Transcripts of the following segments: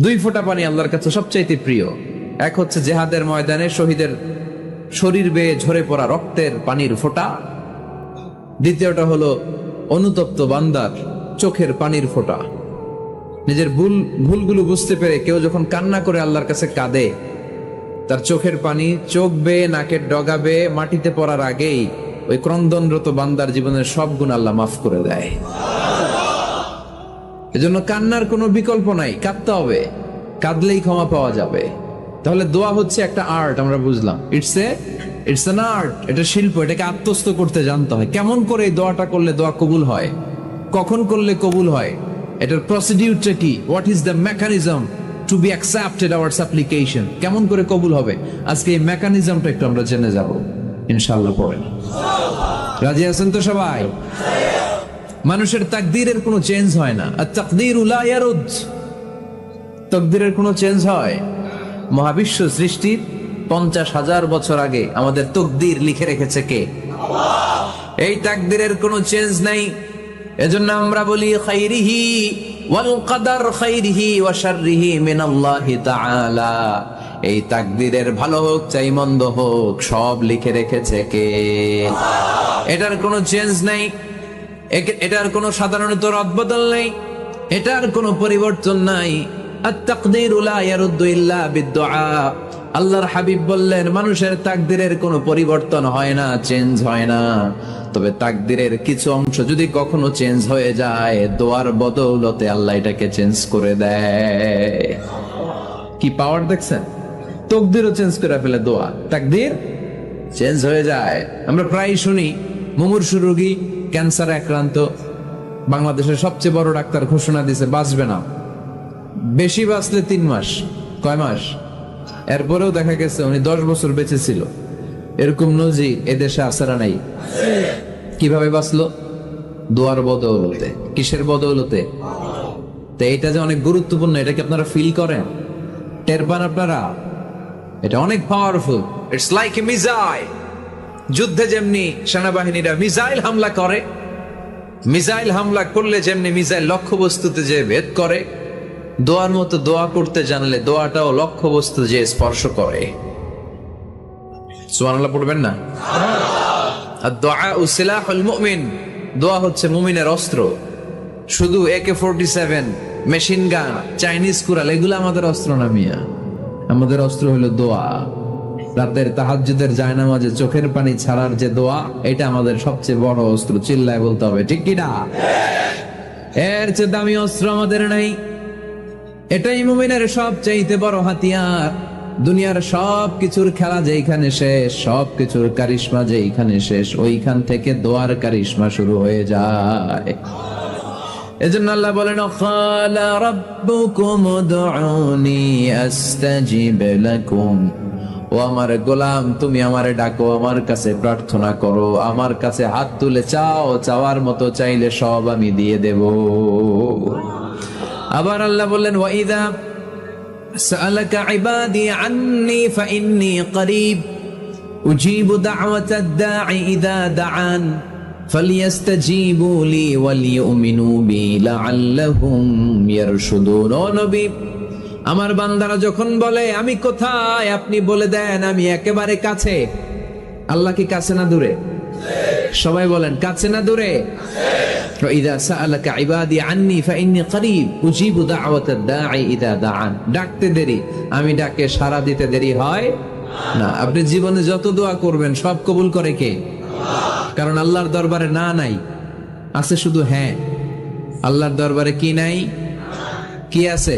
দুই ফোঁটা পানি আল্লাহর কাছে সবচাইতে প্রিয়। এক হচ্ছে জেহাদের ময়দানে শহীদের শরীর বেয়ে ঝরে পড়া রক্তের পানির ফোঁটা, দ্বিতীয়টা হলো অনুতপ্ত বান্দার চোখের পানির ফোঁটা। নিজের ভুলগুলো বুঝতে পেরে কেউ যখন কান্না করে আল্লাহর কাছে কাঁদে, তার চোখের পানি চোখ বেয়ে নাকের ডগা বেয়ে মাটিতে পড়ার আগেই ওই ক্রন্দনরত বান্দার জীবনের সব গুণ আল্লাহ মাফ করে দেয়। এজন্য কান্নার কোনো বিকল্প নাই, কাঁদতে হবে, কাঁদলেই ক্ষমা পাওয়া যাবে। তাহলে দোয়া হচ্ছে একটা আর্ট, আমরা বুঝলাম। ইটস এন আর্ট, এটা শিল্প, এটাকে আত্মস্থ করতে জানতে হয়। কেমন করে এই দোয়াটা করলে দোয়া কবুল হয়, কখন করলে কবুল হয়, এটার প্রসিডিউরটা কি, what is the mechanism two be accepted hour সাপ্লিকেশন, কেমন করে কবুল হবে, আজকে এই মেকানিজমটা একটু আমরা জেনে যাব ইনশাআল্লাহ। পড়েন, রাজি আছেন তো সবাই? মানুষের তাকদীরের কোনো চেঞ্জ হয় না। আর তাকদীরু লা ইয়ারুদ, তাকদীরের কোনো চেঞ্জ হয়? মহাবিশ্ব সৃষ্টির 50,000 বছর আগে আমাদের তাকদীর লিখে রেখেছে কে? আল্লাহ। এই তাকদীরের কোনো চেঞ্জ নাই। এজন্য আমরা বলি খাইরিহি ওয়াল কদর খাইরিহি ওয়া শাররিহি মিনাল্লাহি তাআলা। এই তাকদীরের ভালো হোক চাই মন্দ হোক, সব লিখে রেখেছে কে? আল্লাহ। এটার কোনো চেঞ্জ নাই, এটার কোনো সাধারণত রদবদল নেই, এটার কোনো পরিবর্তন নাই। আত-তাকদীরু লা ইয়ারুদ্দু ইল্লা বিদ-দুআ। আল্লাহর হাবিব বললেন, মানুষের তাকদীরের কোনো পরিবর্তন হয় না, চেঞ্জ হয় না। তবে তাকদীরের কিছু অংশ যদি কখনো চেঞ্জ হয়ে যায়, দোয়ার বদৌলতে আল্লাহ এটাকে চেঞ্জ করে দেয়। কি পাওয়ার দেখছেন? তাকদীরও চেঞ্জ করে ফেলে দোয়া, তাকদীর চেঞ্জ হয়ে যায়। আমরা প্রায় শুনি মুমূর্ষু রোগী, ক্যান্সারে আক্রান্ত, বাংলাদেশের সবচেয়ে বড় ডাক্তার ঘোষণা দিয়েছে বাঁচবে না, বেশি বাঁচলে 3 মাস। কয় মাস? এরপরেও দেখা গেছে উনি 10 বছর বেঁচে ছিল। এরকম নজির এদেশে আছে না নাই? কিভাবে বাঁচলো? দোয়ার বদৌলতে। কিসের বদৌলতে? তো এটা যে অনেক গুরুত্বপূর্ণ, এটা কি আপনারা ফিল করেন, টের পান আপনারা? এটা অনেক powerful. It's like a missile. যুদ্ধে যেমনি সেনাবাহিনীরা মিসাইল হামলা করে, মিসাইল হামলা করলে যেমনি মিসাইল লক্ষ্যবস্তুতে যে ভেদ করে, দোয়ার মতো দোয়া করতে জানলে দোয়াটাও লক্ষ্যবস্তু যে স্পর্শ করে। সুবহানাল্লাহ পড়বেন না? আদ-দুআউ সিলাহুল মুমিন। দোয়া হচ্ছে মুমিনের অস্ত্র। শুধু AK-47, মেশিন গান, চাইনিজ কুড়াল এগুলো আমাদের অস্ত্র না মিয়া। আমাদের অস্ত্র হলো দোয়া। রাতের তাহাজ্জুদের জায়নামাজে চোখের পানি ছাড়ার যে দোয়া, এটা আমাদের সবচেয়ে বড় অস্ত্র। চিল্লায় বলতে হবে, ঠিক কি না? এর চেয়ে দামি অস্ত্র আমাদের নাই। এটাই মুমিনের সবচাইতে বড় হাতিয়ার। দুনিয়ার সব কিছুর খেলা যেখানে শেষ, সব কিছুর কারিশমা যেখানে শেষ, ওইখান থেকে দোয়ার কারিশমা শুরু হয়ে যায়। এজন্য আল্লাহ বলেন, ক্বালা রাব্বুকুম উদউনি আস্তাজিব লাকুম। ও আমার গোলাম, তুমি আমারে ডাকো, আমার কাছে প্রার্থনা করো, আমার কাছে হাত তুলে চাও, চাওয়ার মতো চাইলে সব আমি দিয়ে দেব। আবার আল্লাহ বললেন, ওয়া ইযা সাআলাকা ইবাদি আন্নী ফাইন্নী করিব উজিবু দাওয়াতাদ দাঈ ইযা দাআন ফালিয়াস্তাজিবু লি ওয়ালিউমিনু বি লাআল্লাহুম ইয়ারশুদুন। ও নবী, আমার বান্দারা যখন বলে আমি কোথায়, আপনি বলে দেন আমি একেবারে কাছে। আল্লাহ কি কাছে না দূরে? সবাই বলেন, কাছে না দূরে? ইযা সাআলাকা ইবাদি আন্নী ফাইন্নী করিব উজিবু দাওয়াতাদ দাঈ ইযা দাআন। ডাকতে দেরি, আমি ডাকে সাড়া দিতে দেরি হয় না। আপনি জীবনে যত দোয়া করবেন সব কবুল করে কে? আল্লাহ। কারণ আল্লাহর দরবারে না নাই, আছে শুধু হ্যাঁ। আল্লাহর দরবারে কি নাই? কি আছে?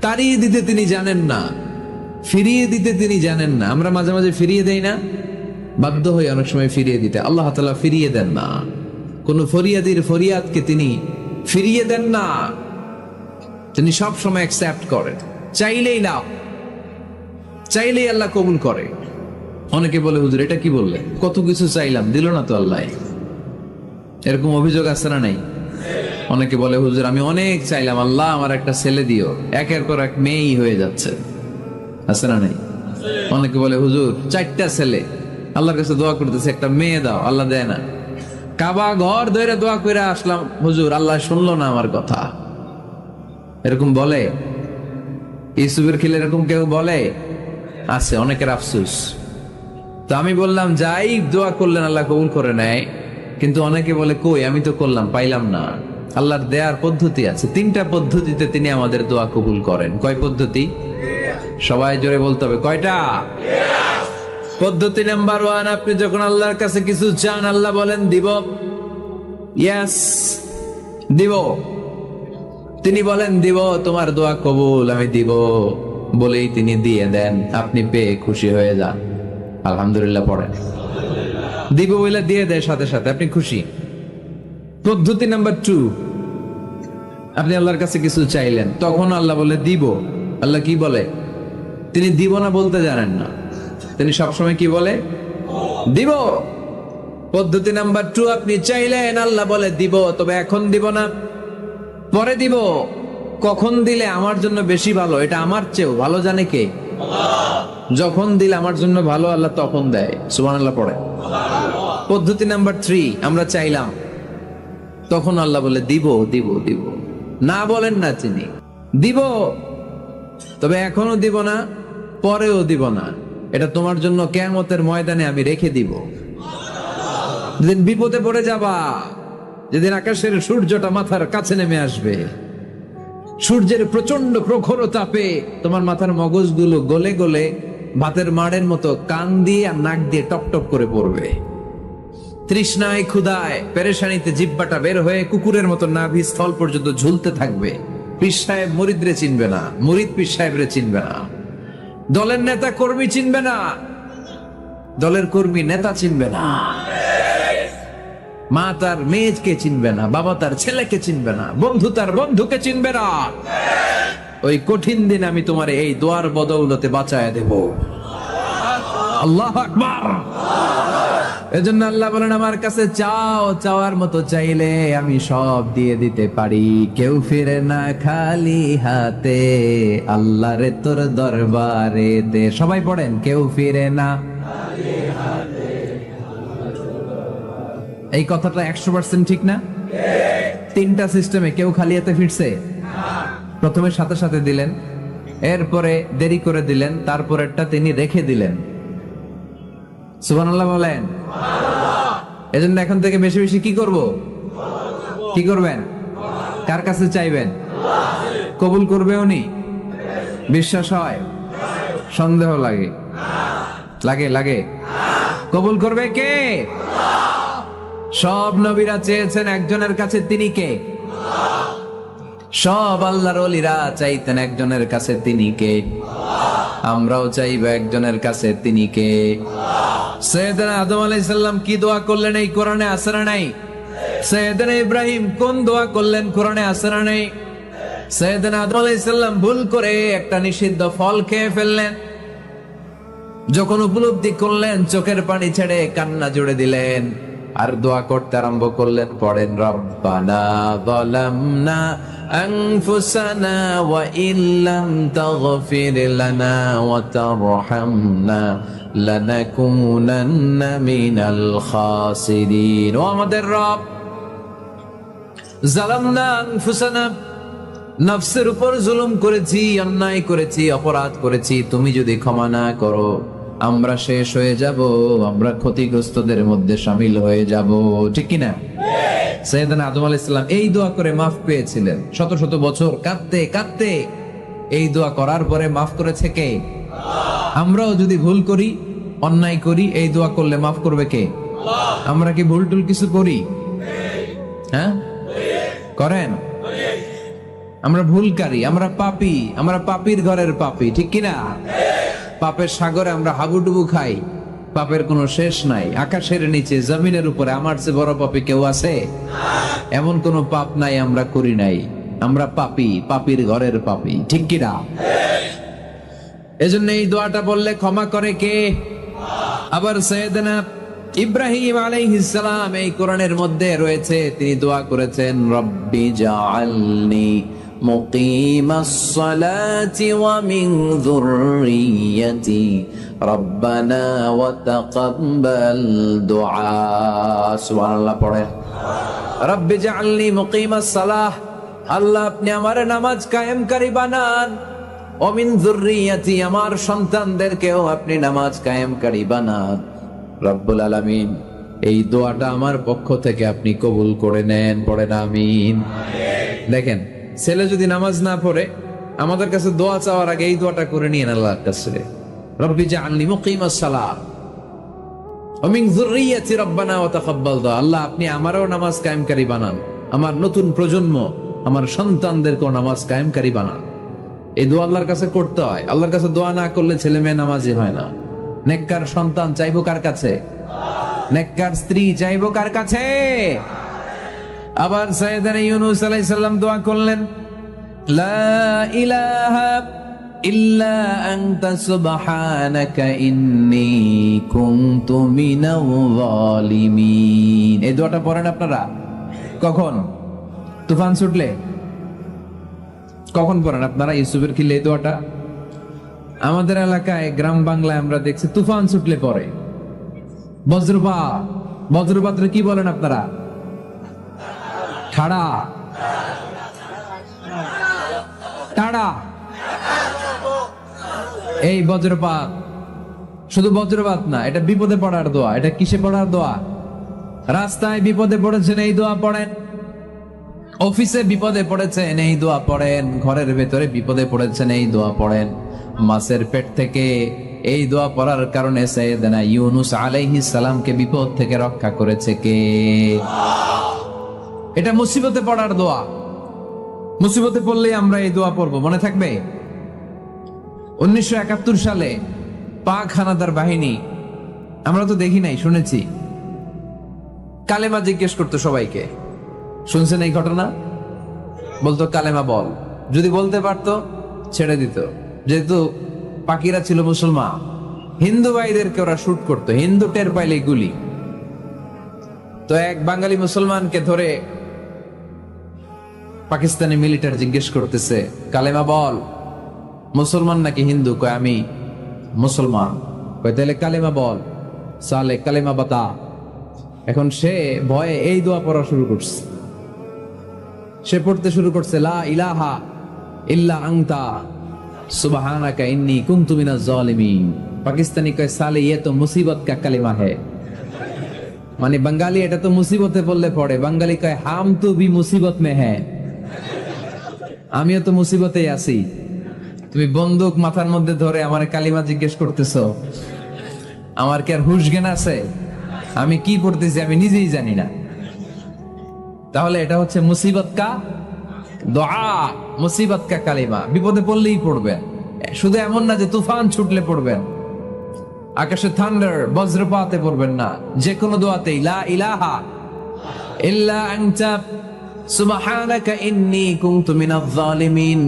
তাড়িয়ে দিতে তিনি জানেন না, ফিরিয়ে দিতে তিনি জানেন না। আমরা মাঝে মাঝে ফিরিয়ে দেই না, বাধ্য হই অনেক সময় ফিরিয়ে দিতে। আল্লাহ তাআলা ফিরিয়ে দেন না। কোন ফরিয়াদির ফরিয়াদকে তিনি ফিরিয়ে দেন না, তিনি সব সময় অ্যাকসেপ্ট করেন। চাইলেই না, চাইলেই আল্লাহ কবুল করে। অনেকে বলে, হুজুর এটা কি বললে, কত কিছু চাইলাম দিল না তো আল্লাহ। এরকম অভিযোগ আছে না নাই? অনেকে বলে, হুজুর আমি অনেক চাইলাম, আল্লাহ আমার একটা ছেলে দিও, একের পর এক মেয়েই হয়ে যাচ্ছে। আছে না নাই? অনেকে বলে, হুজুর 4টা ছেলে, আল্লাহর কাছে দোয়া করতেছে একটা মেয়ে দাও, আল্লাহ দেয় না। কাবা ঘর ধরে দোয়া করে আসলাম, হুজুর আল্লাহ শুনলো না আমার কথা। এরকম বলে? ইউসুফের খিলে এরকম কেউ বলে? আছে, অনেকের আফসোস। তো আমি বললাম যাই দোয়া করলেন আল্লাহ কবুল করে নেয়, কিন্তু অনেকে বলে কই আমি তো করলাম পাইলাম না। আল্লাহর দেয়ার পদ্ধতি আছে, 3টা পদ্ধতিতে তিনি আমাদের দোয়া কবুল করেন। কয় পদ্ধতি? সবাই জোরে বলতে হবে, কয়টা? পদ্ধতি নাম্বার 1, আপনি যখন আল্লাহর কাছে কিছু চান আল্লাহ বলেন দিব, ইয়েস দিব। তিনি বলেন দিব, তোমার দোয়া কবুল, আমি দিব বলেই তিনি দিয়ে দেন। আপনি পেয়ে খুশি হয়ে যান, আলহামদুলিল্লাহ পড়েন। দিব বলে দিয়ে দেয় সাথে সাথে, আপনি খুশি। পদ্ধতি নাম্বার 2, আপনি আল্লাহর কাছে কিছু চাইলেন, তখন আল্লাহ বলে দিব। আল্লাহ কি বলে? তিনি দিব না বলতে জানেন না, তিনি সবসময় কি বলে? দিব। পদ্ধতি নাম্বার 2, আপনি চাইলেন আল্লাহ বলে দিব, তবে এখন দিব না, পরে দিব। কখন দিলে আমার জন্য বেশি ভালো, এটা আমার চেয়েও ভালো জানে কে? যখন দিলে আমার জন্য ভালো আল্লাহ তখন দেয়, সুবহানাল্লাহ পড়ে। পদ্ধতি নাম্বার 3, আমরা চাইলাম, তখন আল্লাহ বলে দিব দিব দিব, না বলেন না তিনি, দিব তবে এখনো দিব না, পরেও দিব না, এটা তোমার জন্য কিয়ামতের ময়দানে আমি রেখে দিব। যেদিন বিপদে পড়ে যাবা, যেদিন আকাশের সূর্যটা মাথার কাছে নেমে আসবে, সূর্যের প্রচন্ড প্রখর তাপে তোমার মাথার মগজগুলো গলে গলে ভাতের মাড়ের মতো কান দিয়ে আর নাক দিয়ে টপ টপ করে পড়বে। তৃষ্ণায় ক্ষুধায় পেরেশানিতে জিহ্বাটা বের হয়ে কুকুরের মতো নাভি স্থল পর্যন্ত ঝুলতে থাকবে। পীর সাহেব মুরিদরে চিনবে না, মুরিদ পীর সাহেবরে চিনবে না, দলের নেতা কর্মী চিনবে না, দলের কর্মী নেতা চিনবে না, মা তার মেয়েকে চিনবে না, বাবা তার ছেলেকে চিনবে না, বন্ধু তার বন্ধুকে চিনবে না। ওই কঠিন দিন আমি তোমার এই দোয়ার বদৌলতে বাঁচায় দেব। আল্লাহু আকবার। এজন্য আল্লাহ বলেন আমার কাছে চাও, চাওয়ার মতো চাইলে আমি সব দিয়ে দিতে পারি। কেউ ফিরে না খালি হাতে, আল্লাহরে তোর দরবারে দে। সবাই পড়েন, কেউ ফিরে না খালি হাতে। এই কথাটা 100% ঠিক না? 3টা সিস্টেমে কেউ খালি হাতে ফিরছে? প্রথমে সাথে সাথে দিলেন, এরপরে দেরি করে দিলেন, তারপরেরটা তিনি রেখে দিলেন। সুবহানাল্লাহ বলেন। এজন্য এখন থেকে বেশি বেশি কি করব? কি করবেন? কার কাছে চাইবেন? কবুল করবে উনি? বিশ্বাস হয়? সন্দেহ লাগে? লাগে লাগে? কবুল করবে কে? সব নবীরা চেয়েছেন একজনের কাছে, তিনি কে? সব আল্লাহর ওলিরা চাইতেন একজনের কাছে, তিনি কে? আমরাও চাইব একজনের কাছে, তিনি কে? সাইয়েদনা আদম আলাইহিস সালাম কি দোয়া করলেন এই কোরআনে আছে না নাই? সাইয়েদনা ইব্রাহিম কোন দোয়া করলেন কোরআনে আছে না নাই? সাইয়েদনা আদম আলাইহিস সালাম ভুল করে একটা নিষিদ্ধ ফল খেয়ে ফেললেন, যখন উপলব্ধি করলেন চোখের পানি ছেড়ে কান্না জুড়ে দিলেন আর দোয়া করতে আরম্ভ করলেন। পড়েন, রব্বানা যালামনা আনফুসানা ওয়া ইল্লাম তাগফির লানা ওয়া তারহামনা লানাকুনান্না মিনাল খাসিরিন। ও আমাদের রব, যালামনা আনফুসানা, নফসের উপর জুলুম করেছি, অন্যায় করেছি, অপরাধ করেছি, তুমি যদি ক্ষমা না করো আমরা শেষ হয়ে যাব, আমরা ক্ষতিগ্রস্তদের মধ্যে শামিল হয়ে যাব। ঠিক কিনা? সাইয়েদনা আদম আলাইহিস সালাম এই দোয়া করে মাফ পেয়েছিলেন। শত শত বছর কাঁদতে কাঁদতে এই দোয়া করার পরে মাফ করেছে কে? আমরাও যদি ভুল করি, অন্যায় করি, এই দোয়া করলে মাফ করবে কে? আমরা কি ভুল টুল কিছু করি? হ্যাঁ করেন? আমরা ভুলকারী, আমরা পাপী, আমরা পাপীর ঘরের পাপী। ঠিক কিনা? পাপের সাগরে আমরা হাবুডুবু খাই, পাপের কোনো শেষ নাই। আকাশের নিচে জমিনের উপরে আমার চেয়ে বড় পাপী কেউ আছে? এমন কোনো পাপ নাই আমরা করি নাই। আমরা পাপী, পাপীর ঘরের পাপী। ঠিক কিনা? এজন্য এই দোয়াটা বললে ক্ষমা করে কে? আবার সাইয়েদনা ইব্রাহিম আলাইহিস সালাম এই কোরআনের মধ্যে রয়েছে, তিনি দোয়া করেছেন, রব্বি জাআলনি মুকিমাস সালাতি ওয়া মিন যুররিয়্যাতি রব্বানা ওয়া তাকাব্বাল দুআ। সুবহানাল্লাহ পড়েন, রব্বি জাআলনি মুকিমাস সালাহ, আল্লাহ আপনি আমার নামাজ কায়েমকারী বানান, ওয়া মিন যুররিয়াতি, আমার সন্তানদেরকেও আপনি নামাজ কায়েমকারী বানান। রব্বুল আলামিন এই দোয়াটা আমার পক্ষ থেকে আপনি কবুল করে নেন, পড়েন আমিন। দেখেন, ছেলে যদি নামাজ না পড়ে আমাদের কাছে দোয়া চাওয়ার আগে এই দোয়াটা করে নিয়েন আল্লাহর কাছে, রব্বি জাআলনি মুকিমাস সালাত ওয়া মিন যুররিয়াতি রব্বানা ওয়া তাকাব্বাল দুআ। আল্লাহ আপনি আমারও নামাজ কায়েমকারী বানান, আমার নতুন প্রজন্ম, আমার সন্তানদেরকেও নামাজ কায়েমকারী বানান। এই দোয়া আল্লাহর কাছে করতে হয়। আল্লাহর কাছে দোয়া না করলে ছেলে মেয়ে নামাজি হয় না। নেককার সন্তান চাইবো কার কাছে? নেককার স্ত্রী চাইবো কার কাছে? আবার সাইয়েদনা ইউনূস আলাইহিস সালাম দোয়া করলেন, লা ইলাহা ইল্লা আনতা সুবহানাকা ইন্নী কুনতু মিনাল যালিমিন। এই দোয়াটা পড়েন আপনারা কখন? তুফান ছুটলে কখন পড়েন আপনারা? ইউসুফের খিলে এই দোয়াটা আমাদের এলাকায় গ্রাম বাংলায় আমরা দেখছি তুফান ছুটলে পড়ে। বজ্রপাত, বজ্রপাতরে কি বলেন আপনারা? ঠাড়া, টাড়া। এই বজ্রপাত শুধু বজ্রপাত না, এটা বিপদে পড়ার দোয়া। এটা কিসে পড়ার দোয়া? রাস্তায় বিপদে পড়েছেন এই দোয়া পড়েন, অফিসে বিপদে পড়েছেন এই দোয়া পড়েন, ঘরের ভেতরে বিপদে পড়েছেন এই দোয়া পড়েন। মাছের পেট থেকে এই দোয়া পড়ার কারণে সাইয়েদনা ইউনূস আলাইহিস সালামকে বিপদ থেকে রক্ষা করেছে কে? এটা মুসিবতে পড়ার দোয়া। মুসিবতে পড়লেই আমরা এই দোয়া পড়বো, মনে থাকবে? 1971 সালে পাক হানাদার বাহিনী, আমরা তো দেখি নাই, শুনেছি, কালেমা জিজ্ঞেস করতো সবাইকে। শুনছেন এই ঘটনা? বলতো কালেমা বল, যদি বলতে পারতো ছেড়ে দিত। যেহেতু পাকিরা ছিল মুসলমান, হিন্দু ভাইদেরকে ওরা শুট করতো, হিন্দু টের পাইলে গুলি। তো এক বাঙালি মুসলমানকে ধরে পাকিস্তানি মিলিটার জিজ্ঞেস করতেছে, কালেমা বল, মুসলমান নাকি হিন্দু? কয় আমি মুসলমান। কয় তাহলে কালেমা বল, সালে কালেমা বাতা। এখন সে ভয়ে এই দোয়া পড়া শুরু করছে। সে পড়তে শুরু করছে, লা ইলাহা ইল্লা আনতা সুবহানাকা ইন্নী কুনতু মিনাজ জালিমিন। পাকিস্তানি কয় সালে ये तो मुसीबत का कलिमा है। মানে বাঙালি এটা তো মুসিবতে পড়লে পড়ে, বাঙালি কয় হাম তো ভি মুসিবত মে হ্যায়, আমিও তো মুসিবতেই আছি। তুমি বন্দুক মাথার মধ্যে ধরে আমার কালিমা জিজ্ঞেস করতেছো, আমার কি আর হুশ জ্ঞান আছে? আমি কি পড়তেছি আমি নিজেই জানি না। তাহলে এটা হচ্ছে মুসিবত কা দোয়া, মুসিবত কা কালিমা। বিপদে পড়লেই পড়বেন, শুধু এমন না যে তুফান ছুটলে পড়বেন, আকাশে থান্ডার বজ্রপাতে পড়বেন না। যে কোনো দোয়াতেই লা ইলাহা ইল্লা আনতা সুবহানাকা ইন্নী কুনতু মিনাজ জালিমিন।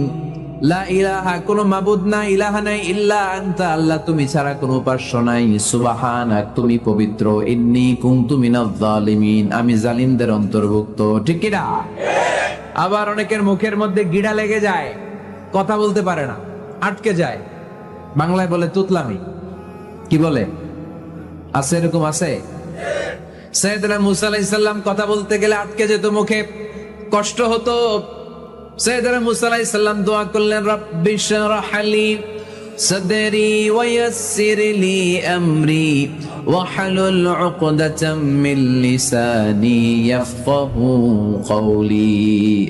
লা ইলাহা, কোনো মাবুদ নাই, ইলাহা নাই, ইল্লা আনতা, আল্লাহ তুমি ছাড়া কোনো উপাস্য নাই, সুবহানাক, তুমি পবিত্র, ইন্নী কুনতু মিনাজ জালিমিন, আমি জালিমদের অন্তর্ভুক্ত। ঠিক কি না? আবার অনেকের মুখের মধ্যে গিড়া লেগে যায়, কথা বলতে পারে না, আটকে যায়। বাংলায় বলে তুতলামি। কি বলে? আছে, এরকম আছে। সাইয়েদনা মুসা আলাইহিস সালাম কথা বলতে গেলে আটকে যেত, মুখে কষ্ট হতো। সাইয়েদনা মুসা আলাইহিস সালাম দোয়া করলেন, রাব্বি শরহ লি সাদরি ওয়া ইয়াসসির লি আমরি ওয়াহলুল উকদাতাম মিন লিসানি ইয়াফকাহু কওলি।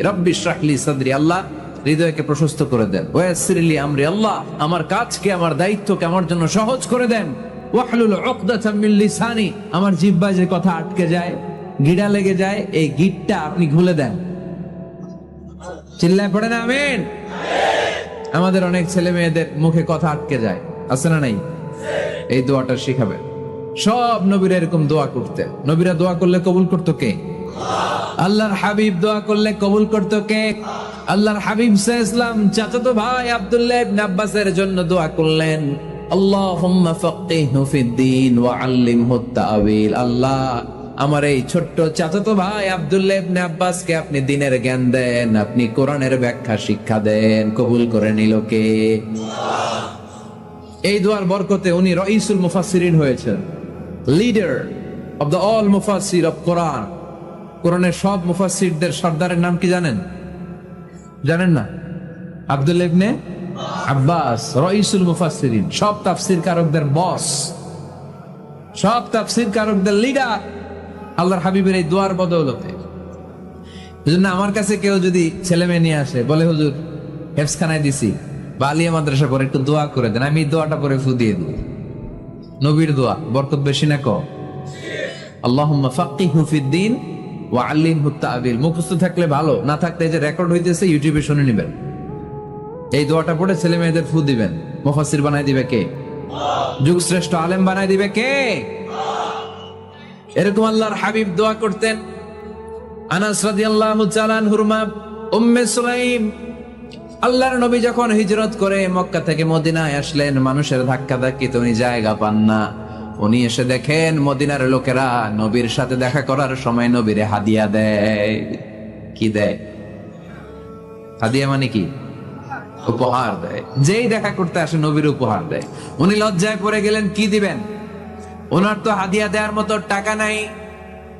রাব্বি শরহ লি সাদরি, আল্লাহ হৃদয়কে প্রশস্ত করে দেন। ওয়া ইয়াসসির লি আমরি, আল্লাহ আমার কাজকে, আমার দায়িত্বকে আমার জন্য সহজ করে দেন। ওয়াহলুল উকদাতাম মিন লিসানি, আমার জিহ্বায় যে কথা আটকে যায়, গিড়া লেগে যায়, এই গিটটা আপনি খুলে দেন। চিল্লায় পড়েন আমিন। আমাদের অনেক ছেলে মেয়েদের মুখে কথা আটকে যায়, আছে না নাই? এই দোয়াটা শিখাবে। সব নবীরা এরকম দোয়া করতেন। নবীরা দোয়া করলে কবুল করতো কে? আল্লাহর হাবিব দোয়া করলে কবুল করতো কে? আল্লাহর হাবিব সাল্লাল্লাহু আলাইহি ওয়াসাল্লাম চাচাতো ভাই আব্দুল্লাহ ইবনে আব্বাসের জন্য দোয়া করলেন, আল্লাহুম্মা ফাক্কিহহু ফিদ-দীন ওয়া আল্লিমহু আত-তা'ওয়িল। আল্লাহ আমার এই ছোট্ট চাচাতো ভাই আব্দুল্লাহ ইবনে আব্বাসকে আপনি দ্বীনের জ্ঞান দেন, আপনি কোরআনের ব্যাখ্যা শিক্ষা দেন। কবুল করে নিল কে? এই দোয়ার বরকতে উনি রাইসুল মুফাসসিরিন হয়েছেন, লিডার অফ দ্য অল মুফাসসির অফ কোরআন। কোরআনের সব মুফাসসিরদের সর্দারের নাম কি জানেন? জানেন না? আব্দুল্লাহ ইবনে আব্বাস রাইসুল মুফাসসিরিন, সব তাফসীর কারকদের বস, সব তাফসীর কারকদের লিডার, আল্লাহর হাবিবের এই দোয়ার বদৌলতে। এজন্য আমার কাছে কেউ যদি ছেলে মেয়ে নিয়ে আসে, বলে হুজুর হেফজখানায় দিছি বা আলিয়া মাদ্রাসা পরে একটু দোয়া করে দেন, আমি দোয়াটা পরে ফু দিয়ে দিই। নবীর দোয়া বরকত বেশি না কম? আল্লাহুম্মা ফাক্কিহু ফিদ্দীন ওয়া আল্লিমহু তা'বীল। মুখস্থ থাকলে ভালো, না থাকলে যে রেকর্ড হইতেছে ইউটিউবে শুনে নেবেন। এই দোয়াটা পড়ে ছেলে মেয়েদের ফু দিবেন। মুফাসসির বানাই দিবে কে? যুগ শ্রেষ্ঠ আলেম বানাই দিবে কে? এরকম আল্লাহর হাবিব দোয়া করতেন। আনাস রাদিয়াল্লাহু তাআলা আনহুর মা উম্মে সুলাইম, আল্লাহর নবী যখন হিজরত করে মক্কা থেকে মদিনায় আসলেন, মানুষের ধাক্কা ধাক্কিতে উনি জায়গা পান না। উনি এসে দেখেন মদিনার লোকেরা নবীর সাথে দেখা করার সময় নবীরে হাদিয়া দেয়। কি দেয়? হাদিয়া মানে কি? উপহার দেয়। যেই দেখা করতে আসে নবীর উপহার দেয়। উনি লজ্জায় পড়ে গেলেন, কি দিবেন? ওনার তো হাদিয়া দেওয়ার মতো টাকা নাই,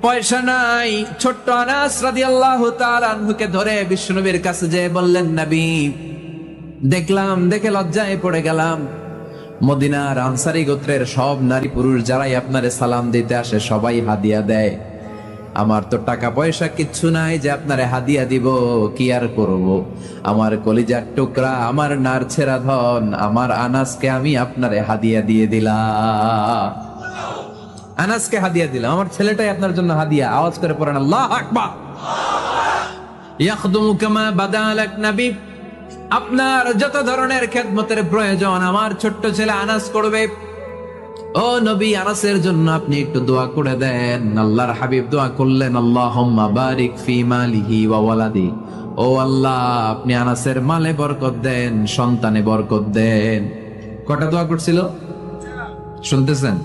পয়সা নাই। ছোট্ট আনাস রাদিয়াল্লাহু তাআলা আনহুকে ধরে বিশ্বনবীর কাছে যেয়ে বললেন, নবী দেখলাম, দেখে লজ্জায় পড়ে গেলাম, মদিনার আনসারী গোত্রের সব নারী পুরুষ যারাই আপনারে সালাম দিতে আসে সবাই হাদিয়া দেয়। আমার তো টাকা পয়সা কিচ্ছু নাই যে আপনারে হাদিয়া দিব, কি আর করব। আমার কলিজার টুকরা, আমার নারছেরা ধন, আমার আনাসকে আমি আপনারে হাদিয়া দিয়ে দিলাম। আনাসকে হাদিয়া দিলাম, আমার ছেলেটাই আপনার জন্য হাদিয়া। আওয়াজ করে পড়েন আল্লাহু আকবার। ইয়াখদুমু কামা বাদালাক নবী, আপনার যত ধরনের খেদমতের প্রয়োজন আমার ছোট্ট ছেলে আনাস করবে। ও নবী, আনাসের জন্য আপনি একটু দোয়া করে দেন। আল্লাহর হাবিব দোয়া করলেন, আল্লাহুম্মা বারিক ফি মালিহি ওয়া ওয়ালাদি। ও আল্লাহ, আপনি আনাসের মালে বরকত দেন, সন্তানে বরকত দেন। কটা দোয়া করছিল শুনতেছেন?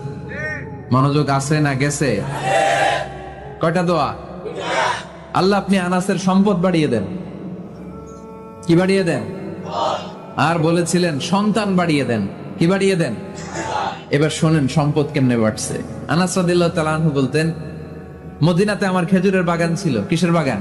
মনোযোগ আছে না গেছে? কয়টা দোয়া? আল্লাহ আপনি আনাসের সম্পদ বাড়িয়ে দেন। কি বাড়িয়ে দেন? আর বলেছিলেন সন্তান বাড়িয়ে দেন। কি বাড়িয়ে দেন? এবার শোনেন সম্পদ কেমনে বাড়ছে। আনাস রাদিয়াল্লাহু তাআলা আনহু বলতেন, মদিনাতে আমার খেজুরের বাগান ছিল। কিসের বাগান?